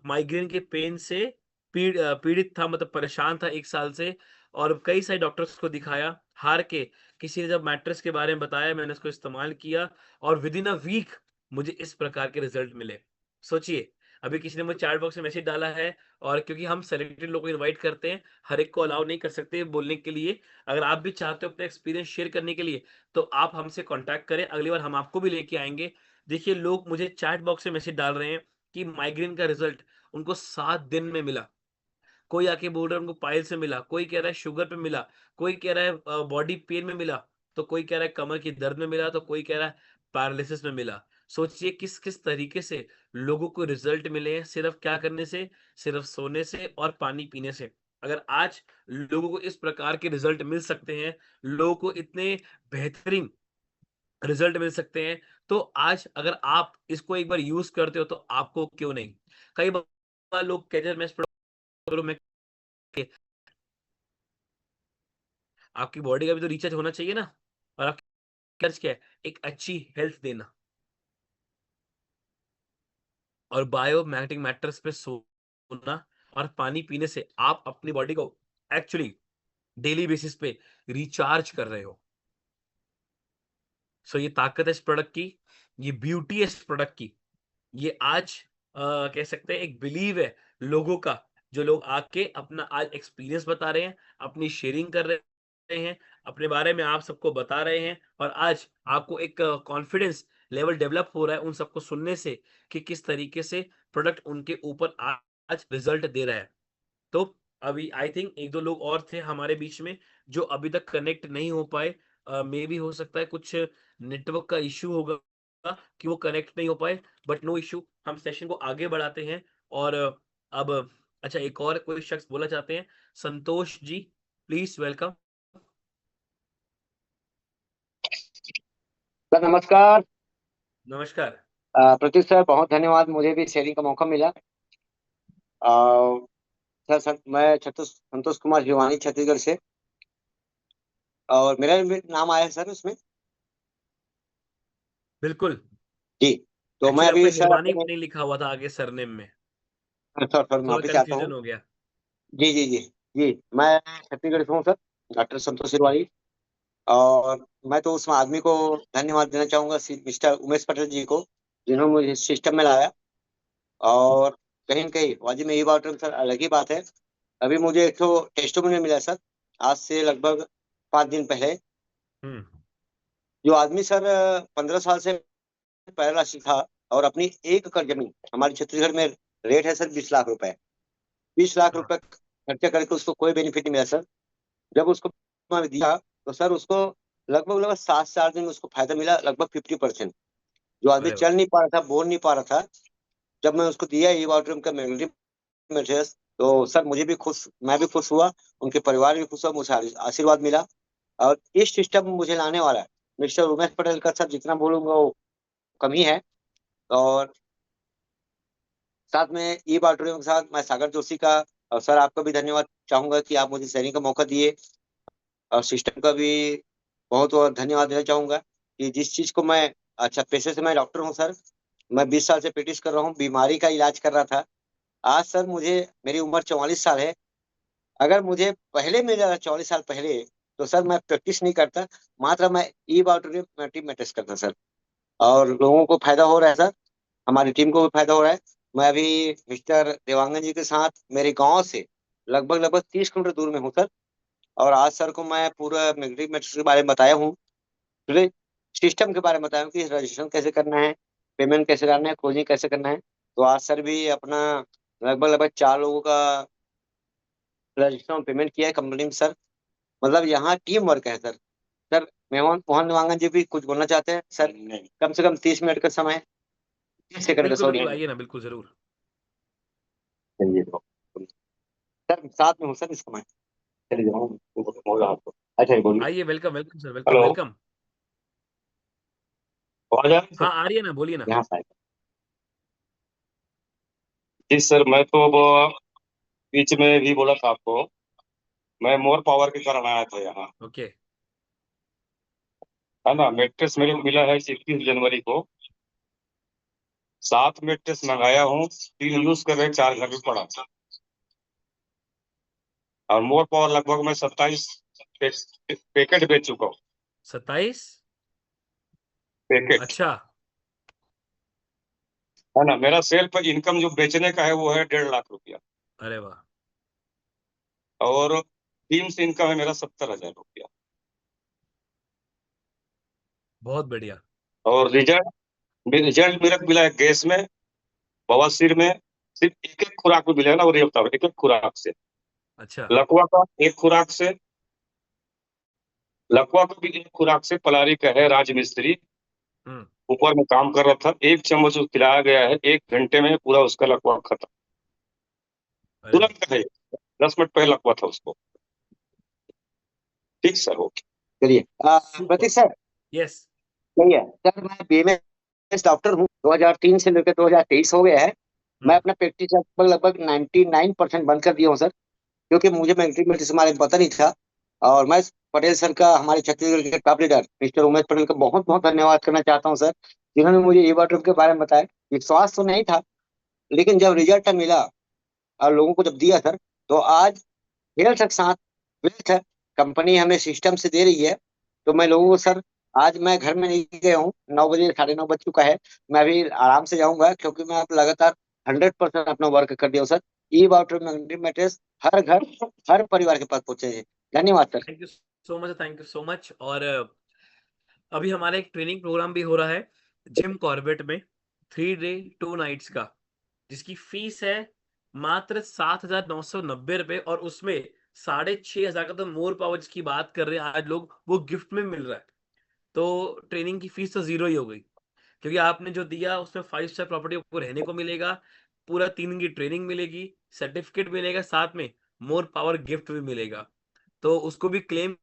माइग्रेन के पेन से पीड़ित था, मतलब परेशान था 1 साल से, और कई सारे डॉक्टर्स को दिखाया, हार के किसी ने जब मैट्रेस के बारे में बताया, मैंने उसको इस्तेमाल किया और विद इन अ वीक मुझे इस प्रकार के रिजल्ट मिले। सोचिए, अभी किसी ने मुझे चैट बॉक्स में मैसेज डाला है, और क्योंकि हम सेलेक्टेड लोगों को इनवाइट करते हैं, हर एक को अलाउ नहीं कर सकते बोलने के लिए। अगर आप भी चाहते हो अपना एक्सपीरियंस शेयर करने के लिए, तो आप हमसे कॉन्टैक्ट करें, अगली बार हम आपको भी लेके आएँगे। देखिए, लोग मुझे चैट बॉक्स में मैसेज डाल रहे हैं कि माइग्रेन का रिजल्ट उनको 7 दिन में मिला। कोई आके बोल रहा है उनको पाइल्स से मिला, कोई कह रहा है शुगर पे मिला, कोई कह रहा है बॉडी पेन में मिला, तो कोई कह रहा है कमर की दर्द में मिला, तो कोई कह रहा है पैरालिसिस में मिला। सोचिए किस-किस तरीके से लोगों को रिजल्ट मिले हैं, सिर्फ क्या करने से? सिर्फ सोने से और पानी पीने से। अगर आज लोगों को इस प्रकार के रिजल्ट मिल सकते हैं, लोगों को इतने बेहतरीन रिजल्ट मिल सकते हैं, तो आज अगर आप इसको एक बार यूज़ करते हो, तो आपको क्यों नहीं? कई बार लोग कहते हैं मैं इस प्रोडक्ट करूँ, मैं आपकी बॉडी का भी तो रिचार्ज होना चाहिए ना। और आपकी रिचार्ज क्या है? एक अच्छी हेल्थ देना। और बायोमैग्नेटिक मैटर्स पे सोना और पानी पीने से आप अपनी बॉडी को एक्चुअली डेली बेसिस पे रिचार्ज कर रहे हो। सो ये ताकत है इस प्रोडक्ट की, ये ब्यूटी है इस प्रोडक्ट की। ये आज कह सकते हैं एक बिलीव है लोगों का, जो लोग आके अपना आज एक्सपीरियंस बता रहे हैं, अपनी शेयरिंग कर रहे हैं, अपने बारे में आप सबको बता रहे हैं, और आज आपको एक कॉन्फिडेंस लेवल डेवलप हो रहा है उन सबको सुनने से कि किस तरीके से प्रोडक्ट उनके ऊपर आज रिजल्ट दे रहा है। तो अभी आई थिंक 1-2 लोग और थे हमारे बीच में जो अभी तक कनेक्ट नहीं हो पाए। मे बी हो सकता है कुछ नेटवर्क का इश्यू होगा कि वो कनेक्ट नहीं हो पाए, बट नो इश्यू, हम सेशन को आगे बढ़ाते हैं। और अब अच्छा, एक और कोई शख्स बोला चाहते हैं, Santosh ji, please welcome. Sir नमस्कार। नमस्कार। प्रतीक सर, बहुत धन्यवाद, मुझे भी शेयरिंग का मौका मिला। सर मैं संतोष कुमार भिवानी, छत्तीसगढ़ से, और मेरा भी नाम आया है सर उसमें। बिल्कुल। जी। तो मैं एक्चुअली अभी आपका सर हिरवानी अपने, नहीं लिखा हुआ था आगे सरनेम में, सर थोड़ा माफी चाहता हूँ। कंफ्यूजन हो गया। जी जी जी। जी, मैं छत्तीसगढ़ से हूँ सर, डॉक्टर संतोष तिवारी। और मैं तो उस आदमी को धन्यवाद देना चाहूंगा, मिस्टर उमेश पटेल जी को, जिन्होंने मुझे सिस्टम में लाया। और कहीं न कहीं वाजिब में ये बात सर अलग ही बात है। अभी मुझे एक तो टेस्टिमोनियल मिला सर, आज से लगभग 5 दिन पहले। हम्म। जो आदमी सर 15 साल से पैरालाइसिस था, और अपनी 1 एकड़ जमीन, हमारे छत्तीसगढ़ में रेट है सर 20 लाख रुपए, 20 लाख रुपए खर्चा करके उसको कोई बेनिफिट नहीं मिला सर। जब उसको मैं दिया, तो सर उसको लगभग लगभग 7 से 8 दिन में उसको फायदा मिला, लगभग 50%। जो आदमी अरे वाह। चल नहीं पा रहा था, बोल नहीं पा रहा था, जब मैं उसको दिया ये वाटर का मेडिसिन, तो सर मुझे भी खुश, मैं भी खुश हुआ, उनके परिवार भी खुश हुआ, मुझे आशीर्वाद मिला। और इस सिस्टम में मुझे लाने वाला मिस्टर उमेश पटेल का सर जितना बोलूंगा वो कम ही है। और साथ में ई ऑडिटोरियम के साथ मैं सागर जोशी का, और सर आपका भी धन्यवाद चाहूंगा कि आप मुझे शेयरिंग का मौका दिए। और सिस्टम का भी बहुत बहुत धन्यवाद देना चाहूंगा कि जिस चीज को मैं, अच्छा पेशे से मैं डॉक्टर हूँ सर, मैं 20 साल से प्रैक्टिस कर रहा हूँ, बीमारी का इलाज कर रहा था। आज सर मुझे, मेरी उम्र 44 साल है, अगर मुझे पहले मिल जाता 44 साल पहले, तो सर मैं प्रैक्टिस नहीं करता, मात्र मैं ई ऑडिटोरियम में टेस्ट करता सर। और लोगों को फायदा हो रहा है सर, हमारी टीम को भी फायदा हो रहा है। मैं अभी मिस्टर देवांगन जी के साथ मेरे गांव से लगभग लगभग 30 किलोमीटर दूर में हूँ सर। और आज सर को मैं पूरा मैग्नेटिक मैट्रिक्स के बारे में बताया हूँ, पूरे सिस्टम के बारे में बताया हूँ कि रजिस्ट्रेशन कैसे करना है, पेमेंट कैसे करना है, क्लोजिंग कैसे करना है। तो आज सर भी अपना लगभग लगभग 4 लोगों का रजिस्ट्रेशन पेमेंट किया है कंपनी में सर। मतलब यहाँ टीम वर्क है सर। सर मेहमान मोहन देवांगन जी भी कुछ बोलना चाहते हैं सर? कम से कम 30 मिनट का समय, 30 सेकंड का, बिल्कुल सॉरी। बिल्कुल, आइए ना, बिल्कुल जरूर। चलिए तो सर साथ में हूँ सर, इसको मैं चले जाऊँ, बोल रहा आपको। अच्छा ये बोलिए। आइए, welcome welcome sir, welcome hello, welcome. आवाज आ रही है हाँ, सर? आ रही है ना, बोलिए ना। यहाँ से आएगा। जी सर, मैं तो अब बीच में भी बोला था आपको, मैं मोर पावर के कारण आया था यहाँ, ओके, है ना। मेट्रेस मेरे को मिला है 21 जनवरी को, 7 मेट्रेस मंगाया हूँ, 3 यूज कर रहे, 4 घर में पड़ा था। और मोर पावर लगभग मैं 27 पैकेट बेच चुका हूँ, 27। पैकेट, अच्छा, है ना। मेरा सेल पर इनकम जो बेचने का है वो है 1.5 लाख रुपया, अरे वाह, और टीम से इनकम है मेरा 70,000 रुपया। बहुत बढ़िया। और रिजल्ट मेरा मिला है गैस में, बवासीर में, सिर्फ एक एक खुराक में मिलेगा ना, और ये बता रहा हूँ, एक एक खुराक से। अच्छा, लकवा का एक खुराक से, लकवा का भी एक खुराक से, पलारी का है राजमिस्त्री, हम्म, ऊपर में काम कर रहा था, 1 चम्मच उसको खिलाया गया है, 1 घंटे में पूरा उसका लकवा खत्म, अरे वाह, तुरंत है, 10 मिनट पहले लकवा था उसको। ठीक सर, ओके। चलिए सुपर, प्रतीक सर, यस, सही है सर। मैं बीएमएस डॉक्टर हूँ, 2003 से लेकर 2023 हो गया है। मैं अपना प्रैक्टिस लगभग लगभग 99% बंद कर दिया हूँ सर, क्योंकि मुझे मिलिट्री में इस बारे में पता नहीं था। और मैं पटेल सर का, हमारे छत्तीसगढ़ के top leader mister Umesh Patel का बहुत बहुत धन्यवाद करना चाहता हूँ सर, जिन्होंने मुझे ई वाटर के बारे में बताया। विश्वास तो नहीं था, लेकिन जब रिजल्ट मिला और लोगों को जब दिया सर, तो आज हेल्थ के साथ वेल्थ है, कंपनी हमें सिस्टम से दे रही है। तो मैं लोगों को सर, आज मैं घर में नहीं गया हूँ, 9 बजे 9:30 बज चुका है, मैं अभी आराम से जाऊंगा, क्योंकि मैं अब लगातार 100% अपना वर्क कर दिया हूँ सर। ई वाटर मैट्रेस हर घर, हर परिवार के पास पहुंचे हैं। धन्यवाद sir. Thank you so much, thank you so much. और अभी हमारा एक ट्रेनिंग प्रोग्राम भी हो रहा है जिम कॉर्बेट में, 3 डे 2 नाइट्स का, जिसकी फीस है मात्र 7,990 रुपए, और उसमें 6,500 का तो मोर पावर जिसकी बात कर रहे हैं आज लोग, वो गिफ्ट में मिल रहा है। तो ट्रेनिंग की फीस तो जीरो ही हो गई, क्योंकि आपने जो दिया उसमें 5 स्टार प्रॉपर्टी आपको रहने को मिलेगा, पूरा 3 दिन की ट्रेनिंग मिलेगी, सर्टिफिकेट मिलेगा, साथ में मोर पावर गिफ्ट भी मिलेगा। तो उसको भी क्लेम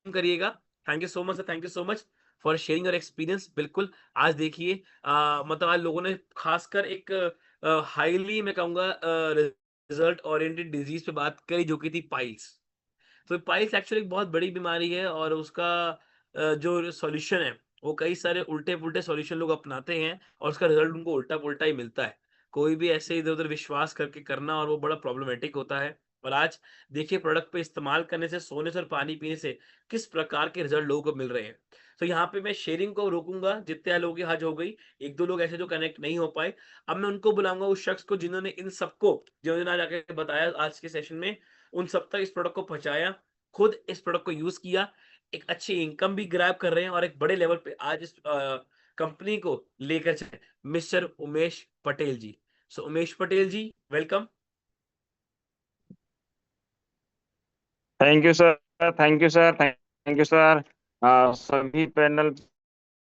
करिएगा। Thank you so much, thank you so much for sharing your experience. बिल्कुल, आज देखिए मतलब आज लोगों ने खासकर एक हाईली मैं कहूँगा रिजल्ट ओरिएंटेड डिजीज पे बात करी, जो कि थी पाइल्स। तो पाइल्स एक्चुअली एक बहुत बड़ी बीमारी है, और उसका जो सॉल्यूशन है, वो कई सारे उल्टे-पुल्टे सॉल्यूशन लोग अपनाते हैं, और उसका रिजल्ट उनको उल्टा-पुल्टा ही मिलता है। कोई भी ऐसे इधर-उधर विश्वास करके करना, और वो बड़ा प्रॉब्लमैटिक होता है। और आज देखिए प्रोडक्ट पे इस्तेमाल करने से, सोने से और पानी पीने से किस प्रकार के रिजल्ट लोगों को मिल रहे हैं। तो यहाँ पे मैं शेयरिंग को रोकूँगा, जितने लोगों की हज हो गई, 1-2 लोग ऐसे जो कनेक्ट नहीं हो पाए। अब मैं उनको बुलाऊँगा, उस शख्स को जिन्होंने इन सबको, जिन्होंने आज आके बताया आज के सेशन में, उन सब तक इस प्रोडक्ट को पहुँचाया, खुद इस प्रोडक्ट को यूज़ किया, एक अच्छी इनकम भी ग्रैब कर रहे हैं, और एक बड़े लेवल पे आज इस कंपनी को लेकर चले, mister Umesh Patel ji. So Umesh Patel ji, welcome. Thank you sir, thank you sir, thank you sir. सभी पैनल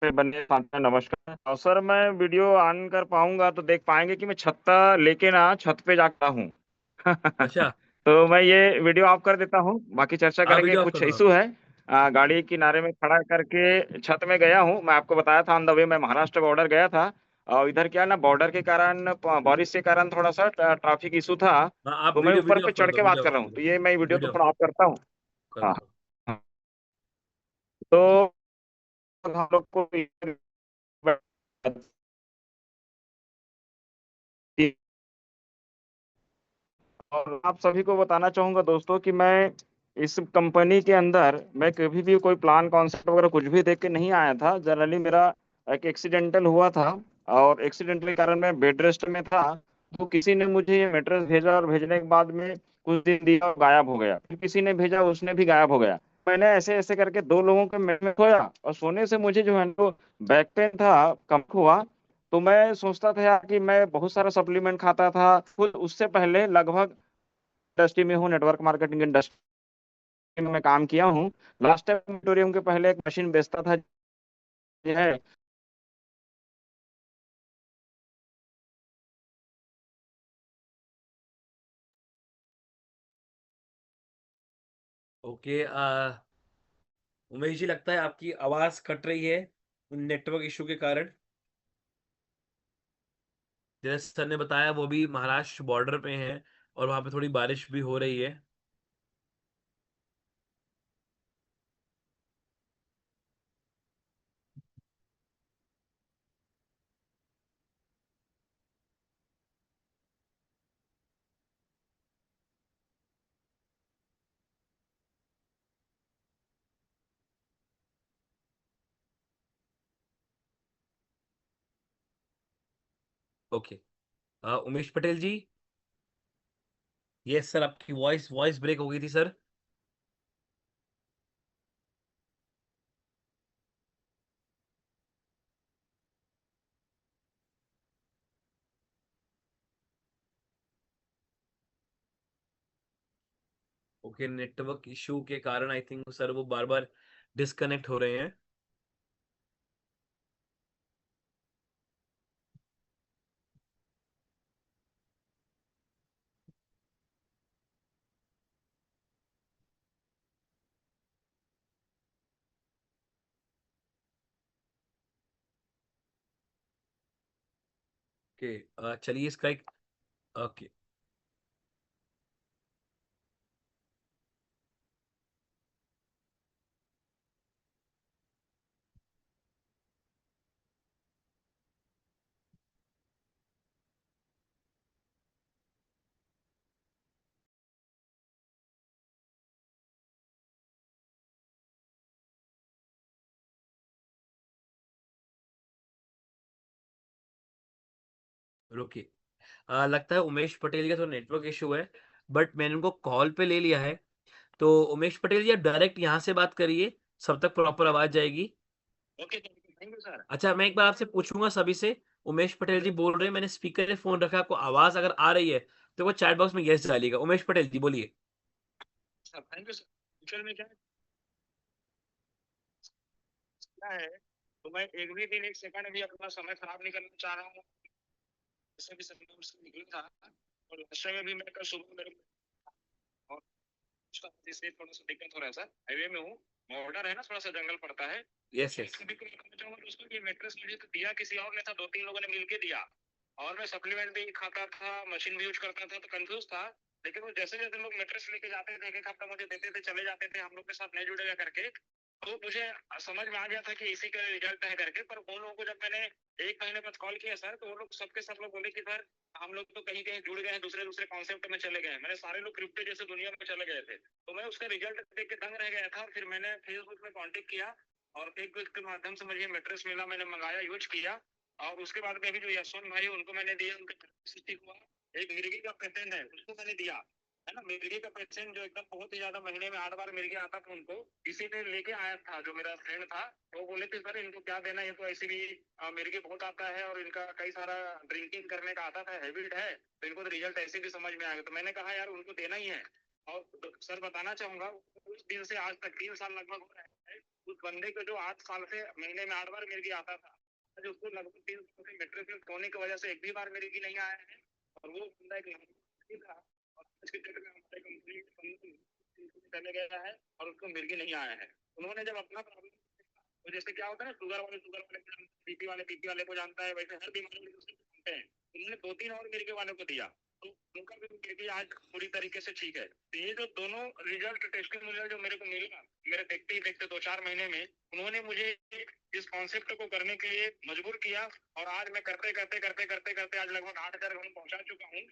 पे बने साथियों नमस्कार। और सर मैं वीडियो ऑन कर पाऊंगा तो देख पाएंगे कि मैं छत्ता लेके ना छत पे जाता हूँ। अच्छा, तो मैं ये वीडियो ऑफ कर देता हूँ, बाकी चर्चा आप करेंगे। वीडियो ऑफ कर कुछ दो आप। इशू है, गाड़ी किनारे में खड़ा करके छत में गया हूँ। मैं आपको बताया था ऑन द वे मैं महाराष्ट्र बॉर्डर गया था, और इधर क्या ना, बॉर्डर के कारण बारिश के कारण थोड़ा सा ट्रैफिक इशू था, हाँ, आप तो मैं वीडियो ऊपर वीडियो पे ऑफ कर चढ़ दो, के बात वीडियो कर ऑफ रहा कर हूँ। दो, तो ये मैं वीडियो तो वीडियो थोड़ा ऑफ करता हूँ। कर हाँ दो। हाँ। तो हम लोग को और आप सभी को बताना चाहूंगा दोस्तों कि मैं इस कंपनी के अंदर मैं कभी भी कोई प्लान कॉन्सेप्ट वगैरह कुछ भी देख के नहीं आया था। जनरली मेरा एक एक्सीडेंटल हुआ था, और एक्सीडेंटल के कारण मैं बेड रेस्ट में था। तो किसी ने मुझे ये मेट्रेस भेजा, और भेजने के बाद में कुछ दिन दिया और गायब हो गया। फिर किसी ने भेजा, उसने भी गायब हो गया। मैंने ऐसे ऐसे करके 2 लोगों के में सोया, और सोने से मुझे जो है तो बैक पेन था, कम हुआ। तो मैं सोचता था यार कि मैं बहुत सारा सप्लीमेंट खाता था। खुद उससे पहले लगभग इंडस्ट्री में हूँ, नेटवर्क मार्केटिंग इंडस्ट्री में मैं काम किया हूँ। लास्ट टाइम ऑडिटोरियम के पहले एक मशीन बेचता था, जो है ओके, उमेश जी, लगता है आपकी आवाज कट रही है नेटवर्क इशू के कारण। जैसे सर ने बताया वो भी महाराष्ट्र बॉर्डर पे हैं, और वहां पे थोड़ी बारिश भी हो रही है। ओके, उमेश पटेल जी। यस सर, आपकी वॉइस वॉइस ब्रेक हो गई थी सर। ओके, नेटवर्क इशू के कारण आई थिंक सर वो बार बार डिस्कनेक्ट हो रहे हैं। ओके, चलिए इसका एक ओके रुकिए। लगता है उमेश पटेल का तो नेटवर्क इशू है, बट मैंने उनको कॉल पे ले लिया है। तो उमेश पटेल जी आप डायरेक्ट यहाँ से बात करिए, सब तक प्रॉपर आवाज जाएगी। Okay, thank you sir. अच्छा, मैं एक बार आपसे पूछूंगा सभी से। उमेश पटेल जी बोल रहे हैं, मैंने स्पीकर पे फोन रखा है, आपको आवाज अगर आ रही है तो वो चैट बॉक्स में यस डालिएगा। उमेश पटेल जी बोलिए। Sir thank you sir. Actual में क्या है, तो मैं एक भी दिन एक सेकंड भी अपना समय खराब नहीं करना चाह रहा हूँ। इससे भी संतोष से निकला था, और लास्ट में भी मैं कल सुबह मेरे और इससे थोड़ा सा दिक्कत हो रहा है सर। हाईवे में हूँ, बॉर्डर है ना, थोड़ा सा जंगल पड़ता है। Yes yes. भी कहना चाहूंगा दोस्तों कि मैट्रेस मुझे तो दिया किसी और ने था, 2-3 लोगों ने मिलके दिया, और मैं सप्लीमेंट भी खाता था, मशीन भी यूज करता था, तो कंफ्यूज था। लेकिन वो जैसे जैसे लोग मैट्रेस लेके जाते थे, एक हफ्ता मुझे देते थे, चले जाते थे, हम लोग के साथ नहीं जुड़ेगा करके, तो मुझे समझ में आ गया था कि इसी का रिजल्ट है करके। पर उन लोगों को जब मैंने 1 महीने बाद कॉल किया सर, तो वो लोग सबके सब लोग बोले कि सर हम लोग तो कहीं कहीं जुड़ गए हैं, दूसरे दूसरे कॉन्सेप्ट में चले गए हैं। मैंने सारे लोग क्रिप्टो जैसे दुनिया में चले गए थे, तो मैं उसका रिजल्ट देख के दंग रह गया था। फिर मैंने फेसबुक में कॉन्टेक्ट किया, और एक व्यक्ति के माध्यम से मुझे मैट्रेस मिला, मैंने मंगाया, यूज किया, और उसके बाद में अभी जो यशवंत भाई उनको मैंने दिया, उनके हुआ। एक मिर्गी का पेशेंट है, उसको मैंने दिया, है ना। मिर्गी का पेशेंट जो एकदम बहुत ही ज्यादा, महीने में 8 बार मिर्गी आता था उनको, इसी ने लेके आया था जो मेरा फ्रेंड था। वो बोले थे सर इनको क्या देना, ये तो ऐसे भी मिर्गी बहुत आता है, और इनका कई सारा ड्रिंकिंग करने का आता था, हैबिट है, तो इनको तो रिजल्ट ऐसे भी समझ में आएगा। तो मैंने कहा यार उनको देना ही है। और सर बताना चाहूंगा, उस दिन से आज तक 3 साल लगभग हो रहा है, उस बंदे को जो 8 साल से महीने में 8 बार मिर्गी आता था, आज उसको लगभग 3 साल से मैट्रेस होने की वजह से एक भी बार मिर्गी नहीं आया है। और वो बंदा एक नाम था, और आज के डेट में हमारे कंपनी चले गया है, और उसको मिर्गी नहीं आया है। उन्होंने जब अपना प्रॉब्लम, तो जैसे क्या होता है ना, शुगर वाले को, बीपी वाले को जानता है, वैसे हर बीमारी को जानते हैं। उन्होंने 2-3 और मिर्गी वाले को दिया, तो उनका भी मिर्गी आज पूरी तरीके से ठीक है। तो ये जो दोनों रिजल्ट, टेस्टिंग रिजल्ट जो मेरे को मिला, मेरे देखते ही देखते 2-4 महीने में, उन्होंने मुझे इस कॉन्सेप्ट को करने के लिए मजबूर किया। और आज मैं करते करते करते करते करते आज लगभग 8,000 घरों पहुंचा चुका हूँ।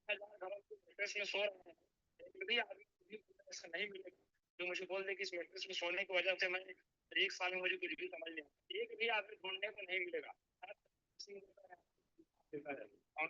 8,000 घरों को मैट्रेस में सो रहा है, एक भी आदमी ऐसा नहीं मिलेगा जो मुझे बोल दे कि इस मैट्रेस में सोने की वजह से मैं 1 साल में मुझे कुछ भी समझ नहीं आता। एक भी आदमी ढूंढने को नहीं मिलेगा। और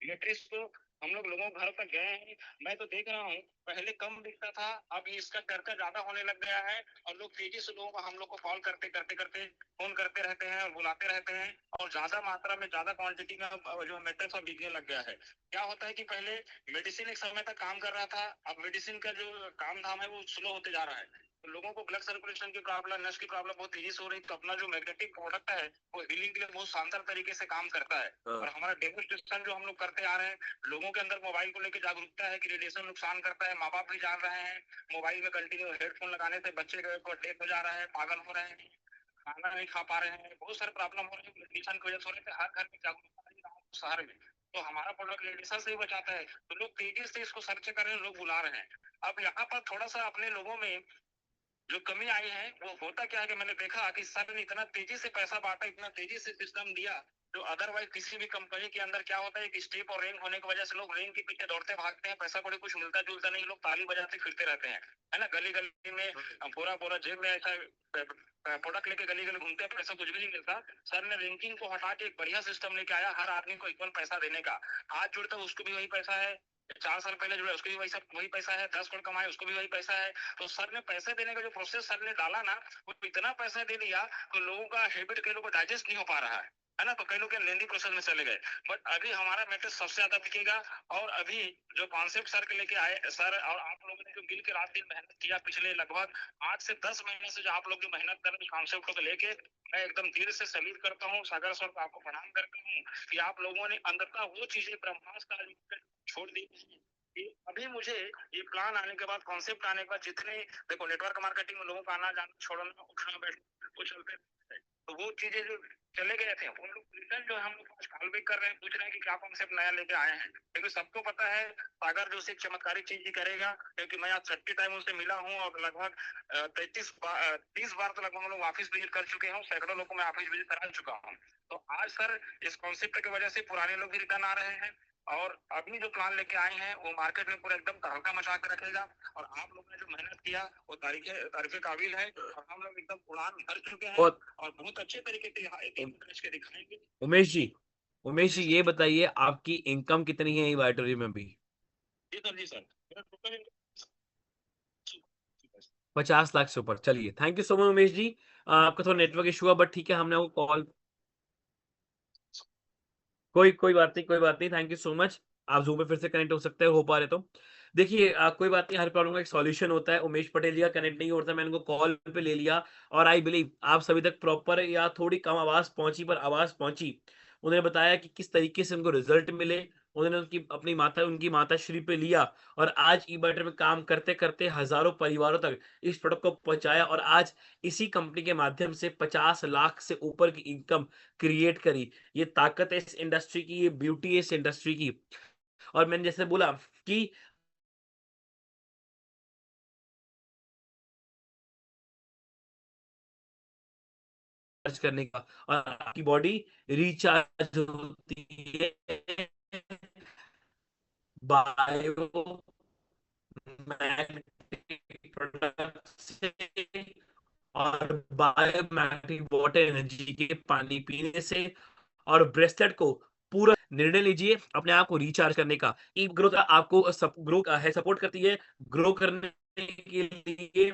मैट्रेस तो हम लोगों के घर तक गए हैं, मैं तो देख रहा हूँ, पहले कम दिखता था, अब इसका चर्चा ज्यादा होने लग गया है, और लोग तेजी से लोगों को, हम लोग को कॉल करते करते करते फोन करते रहते हैं और बुलाते रहते हैं, और ज्यादा मात्रा में, ज्यादा क्वांटिटी में जो मैट्रेस अब बिकने लग गया है। क्या होता है कि पहले मेडिसिन एक समय तक काम कर रहा था, अब मेडिसिन का जो काम धाम है वो स्लो होते जा रहा है। तो लोगों को ब्लड सर्कुलेशन की प्रॉब्लम, नस की प्रॉब्लम बहुत तेजी से हो रही है, तो अपना जो मैग्नेटिक प्रोडक्ट है वो हीलिंग के लिए बहुत शानदार तरीके से काम करता है। और हमारा डेमोस्ट्रेशन जो हम लोग करते आ रहे हैं, लोगों के अंदर मोबाइल को लेकर जागरूकता है कि रेडिएशन नुकसान करता है, माँ बाप भी जान रहे हैं। मोबाइल में कंटिन्यू हेडफोन लगाने से बच्चे को अटैक हो जा रहा है, पागल हो रहे हैं, खाना नहीं खा पा रहे हैं, बहुत सारे प्रॉब्लम हो रहे हैं रेडिएशन की वजह से हो रहे थे। हर घर में जागरूकता है शहर में, तो हमारा प्रोडक्ट लेडीसा से ही बचाता है, तो लोग तेजी से इसको सर्च कर रहे हैं, लोग बुला रहे हैं। अब यहाँ पर थोड़ा सा अपने लोगों में जो कमी आई है, वो होता क्या है कि मैंने देखा कि सर ने इतना तेजी से पैसा बांटा, इतना तेजी से सिस्टम दिया, जो अदरवाइज किसी भी कंपनी के अंदर क्या होता है कि स्टेप और रैंक होने की वजह से लोग रैंक के पीछे दौड़ते भागते हैं, पैसा कौड़ी कुछ मिलता जुलता नहीं, लोग ताली बजाते फिरते रहते हैं, है ना। गली गली में पूरा जेब में ऐसा प्रोडक्ट लेके गली गली घूमते हैं, पैसा कुछ भी नहीं मिलता। सर ने रैंकिंग को हटा के एक बढ़िया सिस्टम लेके आया, हर आदमी को इक्वल पैसा देने का। आज जुड़ता है उसको भी वही पैसा है, 4 साल पहले जुड़ा उसको भी वही पैसा है, 10 करोड़ कमाए उसको भी वही पैसा है। तो सर ने पैसे देने का जो प्रोसेस सर ने डाला ना, वो इतना पैसा दे दिया तो लोगों का हैबिट कई लोगों को डाइजेस्ट नहीं हो पा रहा है ना। तो कई लोग लेंदी प्रोसेस में चले गए, बट अभी हमारा मैटर सबसे ज्यादा बिकेगा। और अभी जो कॉन्सेप्ट सर के लेके आए सर, और आप लोगों ने जो मिल के रात दिन मेहनत किया पिछले लगभग 8 से 10 महीने से, जो आप लोग जो मेहनत कर रहे कॉन्सेप्ट को लेके, मैं एकदम दिल से सैल्यूट करता हूँ। सागर सर को आपको प्रणाम करता हूँ कि आप लोगों ने अंदर वो चीजें ब्रह्मास्त्र का छोड़ दी। अभी मुझे ये प्लान आने के बाद, कॉन्सेप्ट आने के बाद, जितने देखो नेटवर्क मार्केटिंग में लोगों का आना जाना, छोड़ना उठना बैठना वो चलते, तो वो चीजें जो चले गए थे, उन लोग रिटर्न जो हम लोग कॉल बैक कर रहे हैं, पूछ रहे हैं कि क्या कॉन्सेप्ट नया लेके आए हैं। क्योंकि सबको पता है सागर जो एक चमत्कारी चीज ही करेगा, क्योंकि मैं आज 30 टाइम उनसे मिला हूँ और लगभग 30 बार तो लगभग हम लोग ऑफिस विजिट कर चुके हैं, सैकड़ों लोगों को मैं ऑफिस विजिट करा चुका हूँ। तो आज सर इस कॉन्सेप्ट की वजह से पुराने लोग भी रिटर्न आ रहे हैं, और अभी जो प्लान लेके आए हैं वो मार्केट में पूरा एकदम तहलका मचा के रखेगा। और आप लोगों ने जो मेहनत किया वो तारीफ काबिल है, और हम लोग एकदम उड़ान भर चुके हैं और बहुत अच्छे तरीके से दिखाएंगे। उमेश जी ये बताइए आपकी इनकम कितनी है इवाटोरी में भी? जी सर, जी सर, 50 लाख से ऊपर। चलिए, thank you so much Umesh ji. आपका थोड़ा नेटवर्क इशू हुआ, बट ठीक है, हमने वो कॉल, कोई बात नहीं। Thank you so much. आप जूम पे फिर से कनेक्ट हो सकते हो पा रहे तो। देखिए कोई बात नहीं, हर प्रॉब्लम का एक सॉल्यूशन होता है। उमेश पटेल जी का कनेक्ट नहीं होता, मैंने उनको कॉल पे ले लिया, और आई बिलीव आप सभी तक प्रॉपर या थोड़ी कम आवाज पहुंची, पर आवाज पहुंची। उन्होंने बताया कि किस तरीके से उनको रिजल्ट मिले। उन्होंने उनकी माता श्री पे लिया, और आज ई बाइटर में काम करते करते हजारों परिवारों तक इस प्रोडक्ट को पहुंचाया, और आज इसी कंपनी के माध्यम से 50 लाख से ऊपर की इनकम क्रिएट करी। ये ताकत है इस इंडस्ट्री की, ये ब्यूटी है इस इंडस्ट्री की। और मैंने जैसे बोला कि चार्ज करने का, और आपकी बॉडी रिचार्ज होती है बायो मैग्नेटिक प्रोडक्ट से और बायोमैग्नेटिक वाटर एनर्जी के पानी पीने से। और ब्रेस्टेड को पूरा निर्णय लीजिए अपने आप को रिचार्ज करने का। ई ग्रोथ आपको ग्रो है, सपोर्ट करती है ग्रो करने के लिए,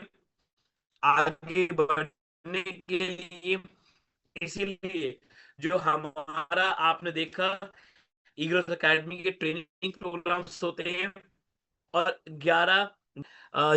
आगे बढ़ने के लिए। इसीलिए जो हमारा आपने देखा ई ग्रोथ एकेडमी के ट्रेनिंग प्रोग्राम्स होते हैं, और 11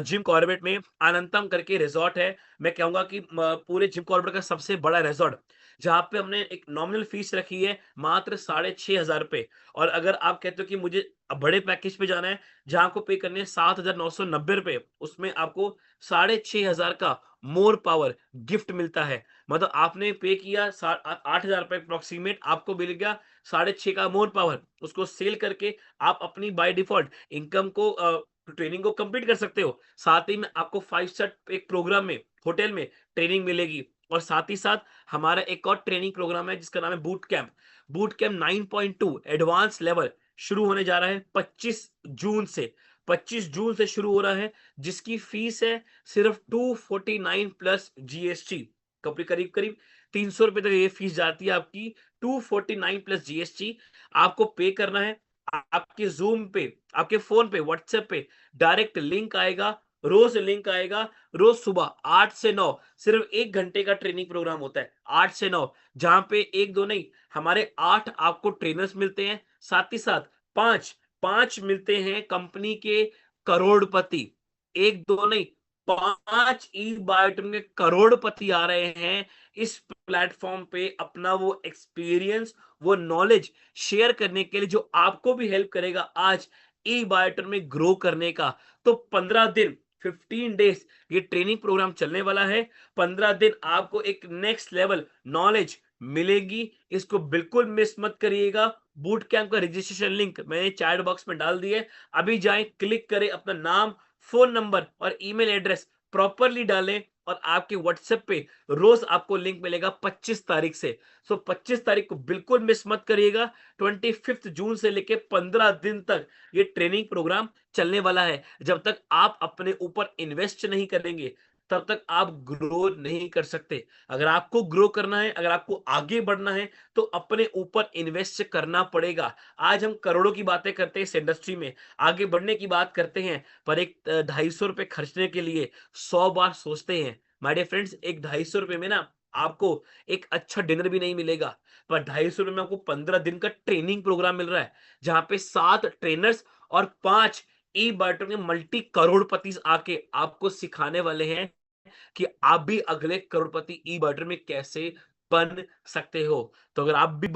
जिम कॉर्बेट में अनंतम करके रिजॉर्ट है। मैं कहूंगा कि पूरे जिम कॉर्बेट का सबसे बड़ा रिजॉर्ट, जहां पे हमने एक नॉमिनल फीस रखी है मात्र 6,500 रुपए। और अगर आप कहते हो कि मुझे बड़े पैकेज पे जाना है जहां आपको पे करने 7,990 रुपए, उसमें आपको 6,500 का मोर पावर गिफ्ट मिलता है। मतलब आपने पे किया 8,000 रुपए अप्रोक्सीमेट, आपको मिल गया 6,500 का मोर पावर। उसको सेल करके आप अपनी बाय डिफॉल्ट इनकम को ट्रेनिंग को कंप्लीट कर सकते हो। साथ ही में आपको 5 स्टार एक प्रोग्राम में होटल में ट्रेनिंग मिलेगी, और साथ ही साथ हमारा एक और ट्रेनिंग प्रोग्राम है जिसका नाम है बूट कैंप 9.2 एडवांस लेवल शुरू होने जा रहा है 25 जून से शुरू हो रहा है, जिसकी फीस है सिर्फ 249 प्लस जीएसटी। करीब करीब 300 रुपए तक ये फीस जाती है आपकी। 249 प्लस जीएसटी आपको पे करना है। आपके जूम पे, आपके फोन पे, व्हाट्सएप पे डायरेक्ट लिंक आएगा, रोज सुबह 8 से 9, सिर्फ 1 घंटे का ट्रेनिंग प्रोग्राम होता है 8 से 9, जहां पे 1-2 नहीं, हमारे 8 आपको ट्रेनर्स मिलते हैं। साथ ही साथ 5 मिलते हैं कंपनी के करोड़पति। 1-2 नहीं, 5 ई बायोटेक के करोड़पति आ रहे हैं इस प्लेटफॉर्म पे अपना वो एक्सपीरियंस, वो नॉलेज शेयर करने के लिए, जो आपको भी हेल्प करेगा आज ई बायोटेक में ग्रो करने का। तो 15 दिन 15 डेज ये ट्रेनिंग प्रोग्राम चलने वाला है। 15 दिन आपको एक नेक्स्ट लेवल नॉलेज मिलेगी, इसको बिल्कुल मिस मत करिएगा। बूट कैंप का रजिस्ट्रेशन लिंक मैंने चैट बॉक्स में डाल दिया है। अभी जाएं, क्लिक करें, अपना नाम, फोन नंबर और ईमेल एड्रेस प्रॉपरली डालें और आपके व्हाट्सएप पे रोज आपको लिंक मिलेगा 25 तारीख से। सो 25 तारीख को बिल्कुल मिस मत करिएगा। 25 जून से लेके 15 दिन तक ये ट्रेनिंग प्रोग्राम चलने वाला है। जब तक आप अपने ऊपर इन्वेस्ट नहीं करेंगे तब तक आप ग्रो नहीं कर सकते। अगर आपको ग्रो करना है, अगर आपको आगे बढ़ना है, तो अपने ऊपर इन्वेस्ट करना पड़ेगा। आज हम करोड़ों की बातें करते हैं इस इंडस्ट्री में, आगे बढ़ने की बात करते हैं, पर एक 250 रुपए खर्चने के लिए 100 बार सोचते हैं। माय डियर फ्रेंड्स, एक 250 रुपए में ना आपको एक अच्छा डिनर भी नहीं मिलेगा, पर 250 रुपए में आपको 15 दिन का ट्रेनिंग प्रोग्राम मिल रहा है, जहां पे 7 ट्रेनर्स और 5 ई बायोटेक में मल्टी करोड़पति आके आपको सिखाने वाले हैं कि आप भी अगले करोड़पति ई बायोटेक में कैसे बन सकते हो। तो अगर आप भी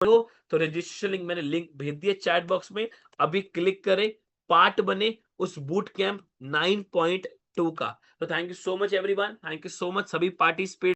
हो तो रजिस्ट्रेशन लिंक मैंने लिंक भेज दिया चैट बॉक्स में, अभी क्लिक करें, पार्ट बने उस बूट कैंप 9.2 का। तो thank you so much everyone, thank you so much सभी पार्टिसिपेट